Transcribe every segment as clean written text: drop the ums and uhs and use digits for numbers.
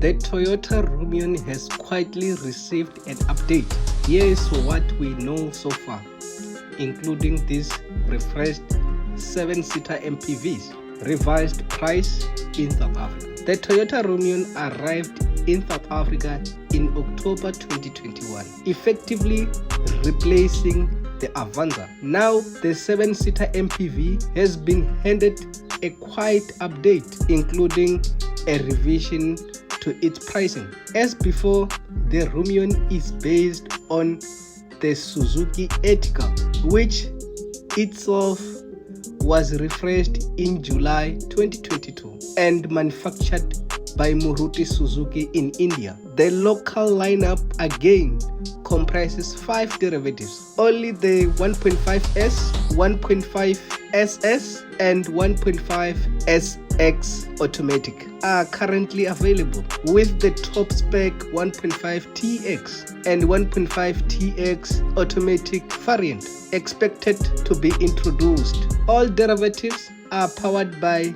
The Toyota Rumion has quietly received an update. Here is what we know so far, including these refreshed 7-seater MPVs, revised price in South Africa. The Toyota Rumion arrived in South Africa in October 2021, effectively replacing the Avanza. Now, the 7-seater MPV has been handed a quiet update, including a revision to its pricing. As before, the Rumion is based on the Suzuki Ertiga, which itself was refreshed in July 2022 and manufactured by Maruti Suzuki in India. The local lineup again comprises 5 derivatives. Only the 1.5S, 1.5SS, and 1.5SX automatic are currently available, with the top-spec 1.5TX and 1.5TX automatic variant expected to be introduced. All derivatives are powered by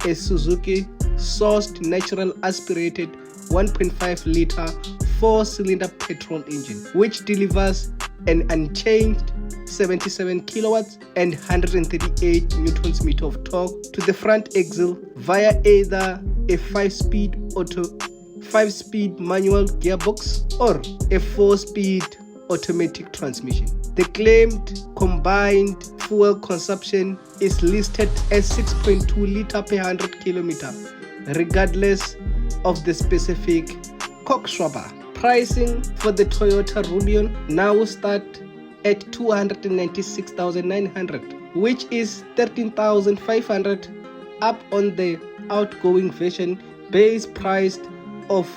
a Suzuki sourced natural aspirated 1.5-liter 4-cylinder petrol engine, which delivers an unchanged 77 kilowatts and 138 newtons meter of torque to the front axle via either a 5-speed manual gearbox or a 4-speed automatic transmission. The claimed combined fuel consumption is listed as 6.2 liters per 100 kilometer, regardless of the specific coxswaber. Pricing for the Toyota Rumion now start at 296,900, which is 13,500 up on the outgoing version base price of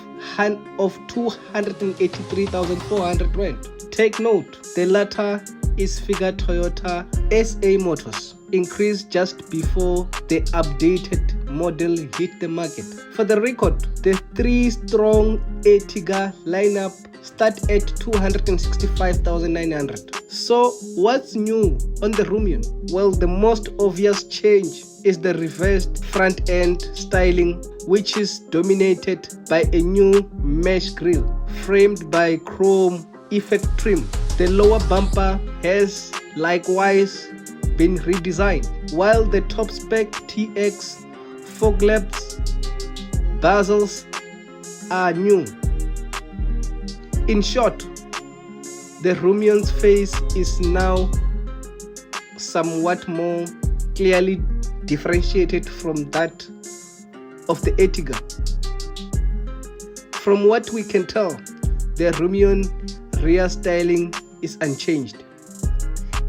283,400 rand. Take note, the latter is figure Toyota SA Motors increased just before the updated model hit the market. For the record, the 3-strong Ertiga lineup start at 265,900. So what's new on the Rumion? Well, the most obvious change is the reversed front end styling, which is dominated by a new mesh grille framed by chrome effect trim. The lower bumper has likewise been redesigned, while the top-spec TX fog lamps bezels are new. In short, the Rumion's face is now somewhat more clearly differentiated from that of the Ertiga. From what we can tell, the Rumion rear styling is unchanged.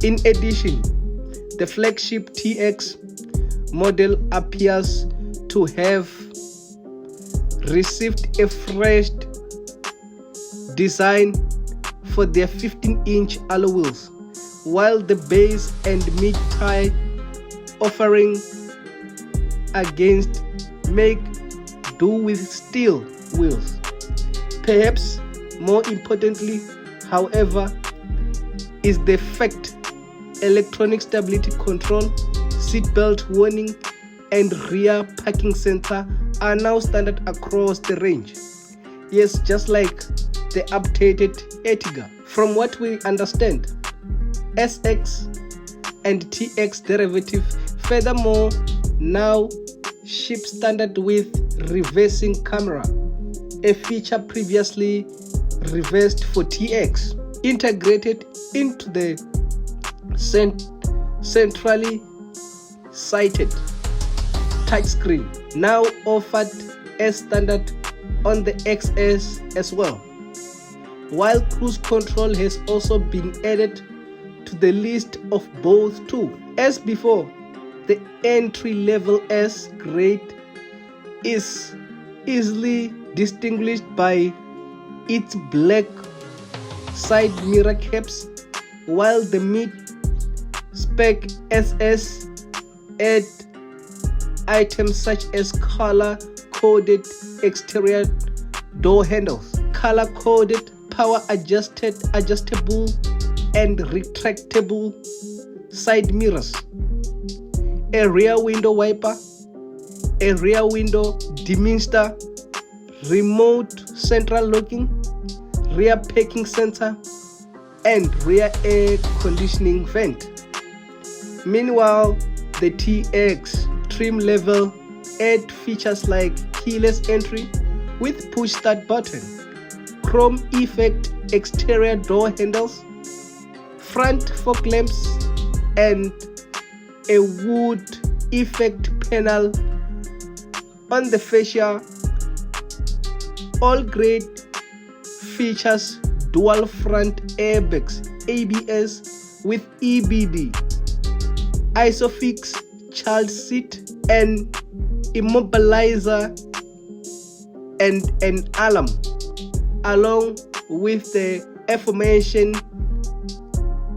In addition, the flagship TX model appears to have received a fresh design for their 15-inch alloy wheels, while the base and mid-tire offering against make do with steel wheels. Perhaps more importantly, however, is the fact electronic stability control, seatbelt warning, and rear parking sensor are now standard across the range. Yes, just like the updated Ertiga. From what we understand, SX and TX derivative furthermore now ship standard with reversing camera, a feature previously reversed for TX, integrated into the centrally sighted touchscreen, now offered as standard on the XS as well, while cruise control has also been added to the list of both too. As before, the entry-level S grade is easily distinguished by its black side mirror caps, while the mid-spec SS add items such as color-coded exterior door handles, color-coded power adjustable and retractable side mirrors, a rear window wiper, a rear window demister, remote central locking, rear parking sensor, and rear air conditioning vent. Meanwhile, the TX trim level add features like keyless entry with push start button, chrome effect exterior door handles, front fog lamps, and a wood effect panel on the fascia. All great features dual front airbags, ABS with EBD, ISOFIX child seat and immobilizer and an alarm, along with the aforementioned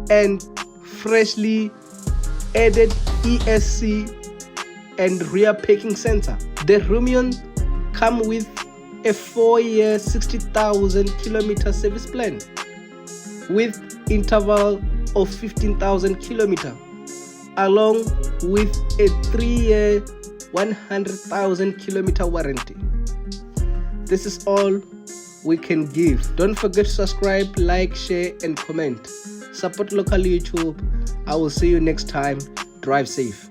and freshly added ESC and rear parking sensor. The Rumion come with a 4-year 60,000 kilometer service plan with interval of 15,000 kilometer, along with a 3-year 100,000 kilometer warranty. This is all we can give. Don't forget to subscribe, like, share, and comment. Support local YouTube. I will see you next time. Drive safe.